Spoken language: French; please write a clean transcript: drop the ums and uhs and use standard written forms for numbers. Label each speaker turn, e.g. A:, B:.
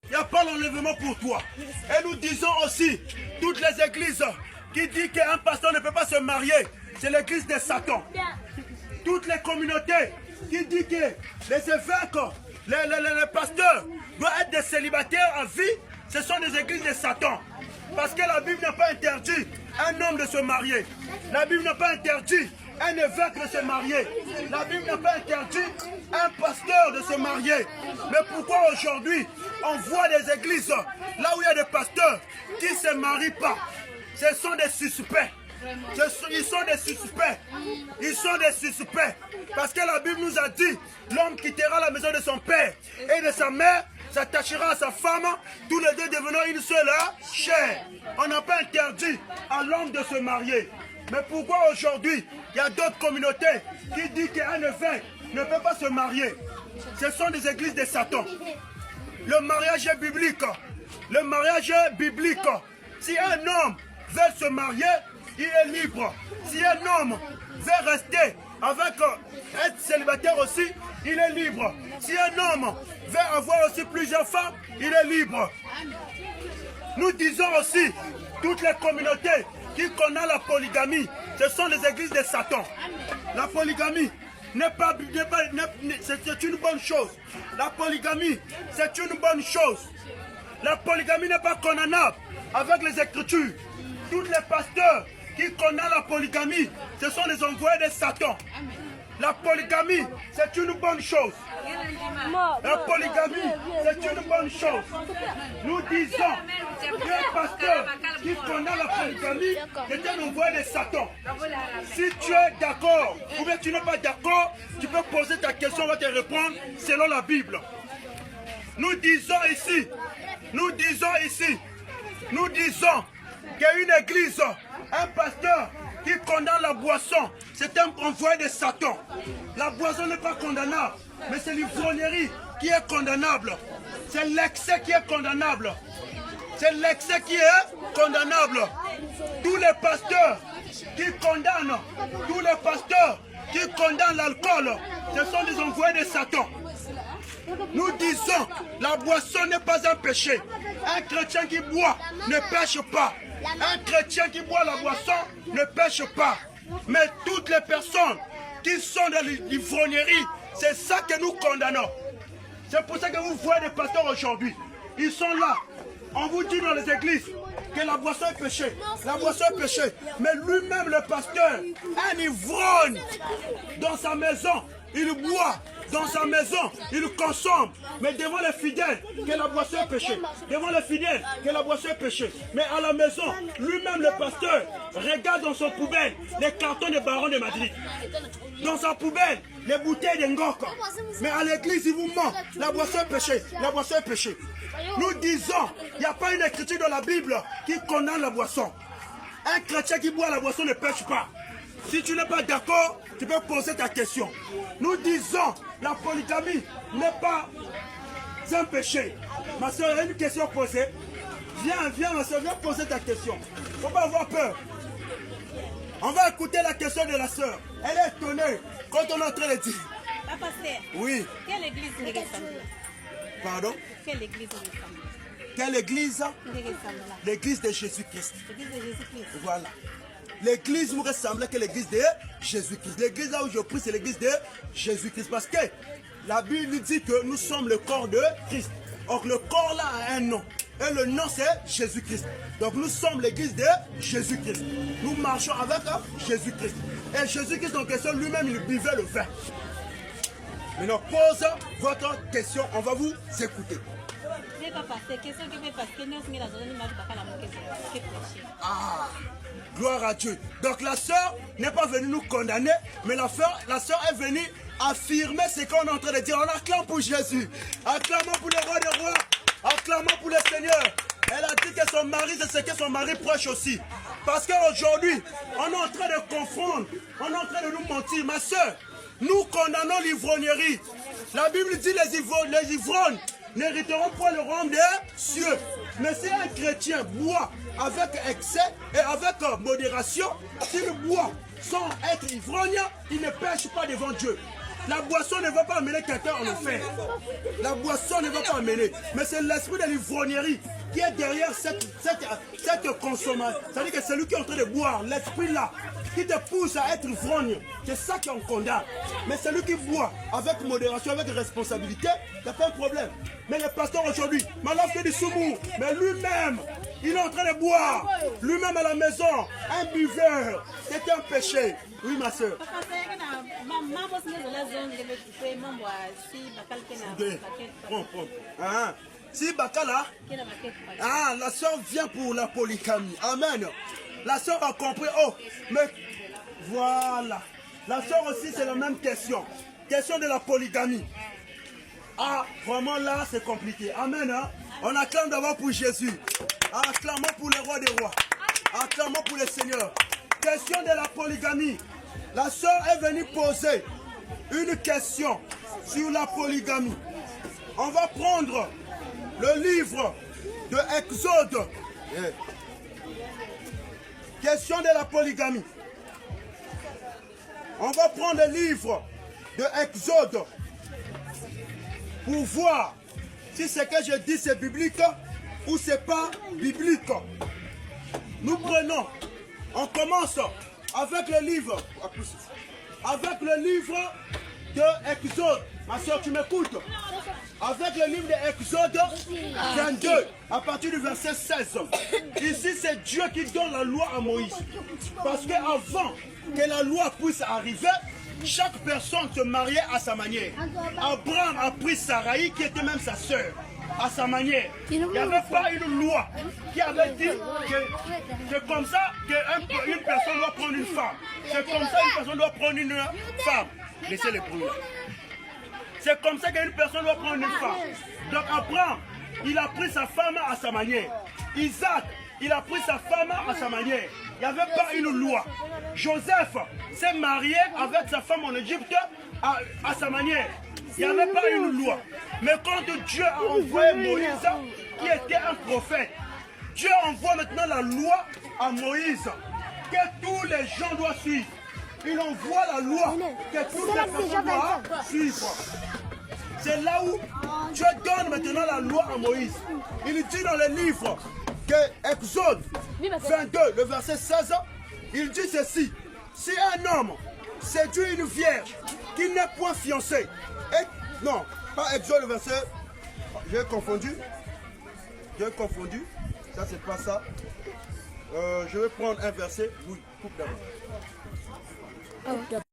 A: Il n'y a pas l'enlèvement pour toi. Et nous disons aussi, toutes les églises qui disent qu'un pasteur ne peut pas se marier, c'est l'église de Satan. Toutes les communautés qui disent que les évêques, les pasteurs doivent être des célibataires à vie, ce sont des églises de Satan. Parce que la Bible n'a pas interdit un homme de se marier. La Bible n'a pas interdit un évêque de se marier. La Bible n'a pas interdit un pasteur de se marier. Mais pourquoi aujourd'hui on voit des églises là où il y a des pasteurs qui ne se marient pas? Ce sont des suspects. Ils sont des suspects. Ils sont des suspects. Parce que la Bible nous a dit, l'homme quittera la maison de son père et de sa mère, s'attachera à sa femme, tous les deux devenant une seule chair. On n'a pas interdit à l'homme de se marier. Mais pourquoi aujourd'hui, il y a d'autres communautés qui disent qu'un évêque ne peut pas se marier? Ce sont des églises de Satan. Le mariage est biblique. Le mariage est biblique. Si un homme veut se marier, il est libre. Si un homme veut rester avec être célibataire aussi, il est libre. Si un homme veut avoir aussi plusieurs femmes, il est libre. Nous disons aussi, toutes les communautés qui connaissent la polygamie, ce sont les églises de Satan. La polygamie c'est une bonne chose. La polygamie, c'est une bonne chose. La polygamie n'est pas condamnable avec les Écritures. Tous les pasteurs qui connaissent la polygamie, ce sont les envoyés de Satan. La polygamie, c'est une bonne chose. La polygamie, c'est une bonne chose. Nous disons qu'un pasteur qui connaît la polygamie est un envoyé de Satan. Si tu es d'accord ou bien tu n'es pas d'accord, tu peux poser ta question, on va te répondre selon la Bible. Nous disons ici qu'une église, un pasteur qui condamne la boisson, c'est un envoyé de Satan. La boisson n'est pas condamnable, mais c'est l'ivrognerie qui est condamnable. C'est l'excès qui est condamnable. C'est l'excès qui est condamnable. Tous les pasteurs qui condamnent l'alcool, ce sont des envoyés de Satan. Nous disons, la boisson n'est pas un péché. Un chrétien qui boit ne pêche pas. Un chrétien qui boit la boisson ne pêche pas. Mais toutes les personnes qui sont dans l'ivrognerie, c'est ça que nous condamnons. C'est pour ça que vous voyez des pasteurs aujourd'hui. Ils sont là. On vous dit dans les églises que la boisson est péché. La boisson est péché. Mais lui-même, le pasteur, un ivrogne dans sa maison, il boit. Dans sa maison, il consomme. Mais devant les fidèles, que la boisson est péché. Devant les fidèles, que la boisson est péché. Mais à la maison, lui-même le pasteur regarde dans son poubelle les cartons des barons de Madrid. Dans sa poubelle, les bouteilles de Ngoko. Mais à l'église, il vous ment. La boisson est péché. La boisson est péché. Nous disons, il n'y a pas une écriture dans la Bible qui condamne la boisson. Un chrétien qui boit la boisson ne pêche pas. Si tu n'es pas d'accord, tu peux poser ta question. Nous disons, la polygamie n'est pas un péché. Ma soeur, il y a une question posée. Viens, ma soeur, viens poser ta question. Il ne faut pas avoir peur. On va écouter la question de la soeur. Elle est étonnée quand on est en train de dire.
B: Papa,
A: oui.
B: Quelle église nous ressemble?
A: Pardon?
B: Quelle église nous ressemble?
A: Quelle église? L'église de Jésus-Christ.
B: L'église de Jésus-Christ.
A: Voilà. L'église nous ressemble que l'église de Jésus-Christ. L'église là où je prie, c'est l'église de Jésus-Christ. Parce que la Bible dit que nous sommes le corps de Christ. Or, le corps là a un nom. Et le nom, c'est Jésus-Christ. Donc, nous sommes l'église de Jésus-Christ. Nous marchons avec Jésus-Christ. Et Jésus-Christ, en question, lui-même, il buvait le vin. Maintenant, pose votre question. On va vous écouter. Ah, gloire à Dieu. Donc la sœur n'est pas venue nous condamner, mais la sœur est venue affirmer ce qu'on est en train de dire. On acclame pour Jésus, acclamons pour le roi des rois, acclamons pour le Seigneur. Elle a dit que son mari, c'est ce que son mari prêche aussi. Parce qu'aujourd'hui, on est en train de confondre, on est en train de nous mentir. Ma sœur, nous condamnons l'ivrognerie. La Bible dit les ivrognes n'hériteront pas le royaume des cieux. Mais si un chrétien boit avec excès et avec modération, s'il boit sans être ivrogne, il ne pêche pas devant Dieu. La boisson ne va pas amener quelqu'un en enfer. La boisson ne va pas amener. Mais c'est l'esprit de l'ivrognerie qui est derrière cette consommation. C'est-à-dire que c'est lui qui est en train de boire, l'esprit là, qui te pousse à être ivrogne. C'est ça qu'on condamne. Mais celui qui boit avec modération, avec responsabilité, il n'y a pas de problème. Mais le pasteur aujourd'hui, malgré fait du soumou, mais lui-même, il est en train de boire. Lui-même à la maison, un buveur. C'est un péché. Oui, ma soeur. Si Bakala, la soeur vient pour la polygamie. Amen. La soeur a compris. Oh, mais voilà. La soeur aussi, c'est la même question. Question de la polygamie. Ah, vraiment là, c'est compliqué. Amen. Hein? On acclame d'abord pour Jésus. Acclamons pour le roi des rois. Acclamons pour le Seigneur. Question de la polygamie. La soeur est venue poser une question sur la polygamie. On va prendre le livre de Exode. Question de la polygamie. On va prendre le livre de Exode pour voir si ce que je dis c'est biblique ou c'est pas biblique. Nous prenons, on commence avec le livre de Exode. Ma soeur, tu m'écoutes? Avec le livre de Exode 22, à partir du verset 16. Ici, c'est Dieu qui donne la loi à Moïse. Parce qu'avant que la loi puisse arriver, chaque personne se mariait à sa manière. Abraham a pris Sarai, qui était même sa sœur, à sa manière. Il n'y avait pas une loi qui avait dit que c'est comme ça qu'une personne doit prendre une femme. C'est comme ça qu'une personne doit prendre une femme. Laissez les bruits. C'est comme ça qu'une personne doit prendre une femme. Donc Abraham, il a pris sa femme à sa manière. Isaac, il a pris sa femme à sa manière. Il n'y avait pas une loi. Joseph s'est marié avec sa femme en Égypte à sa manière. Il n'y avait pas une loi. Mais quand Dieu a envoyé Moïse, qui était un prophète, Dieu envoie maintenant la loi à Moïse, que tous les gens doivent suivre. Il envoie la loi que toutes les personnes doivent suivre. C'est là où Dieu donne maintenant la loi à Moïse. Il dit dans le livre que Exode 22, le verset 16, il dit ceci. Si un homme séduit une vierge qui n'est point fiancée, non, pas Exode le verset, j'ai confondu, ça c'est pas ça. Je vais prendre un verset, oui, coupe d'abord.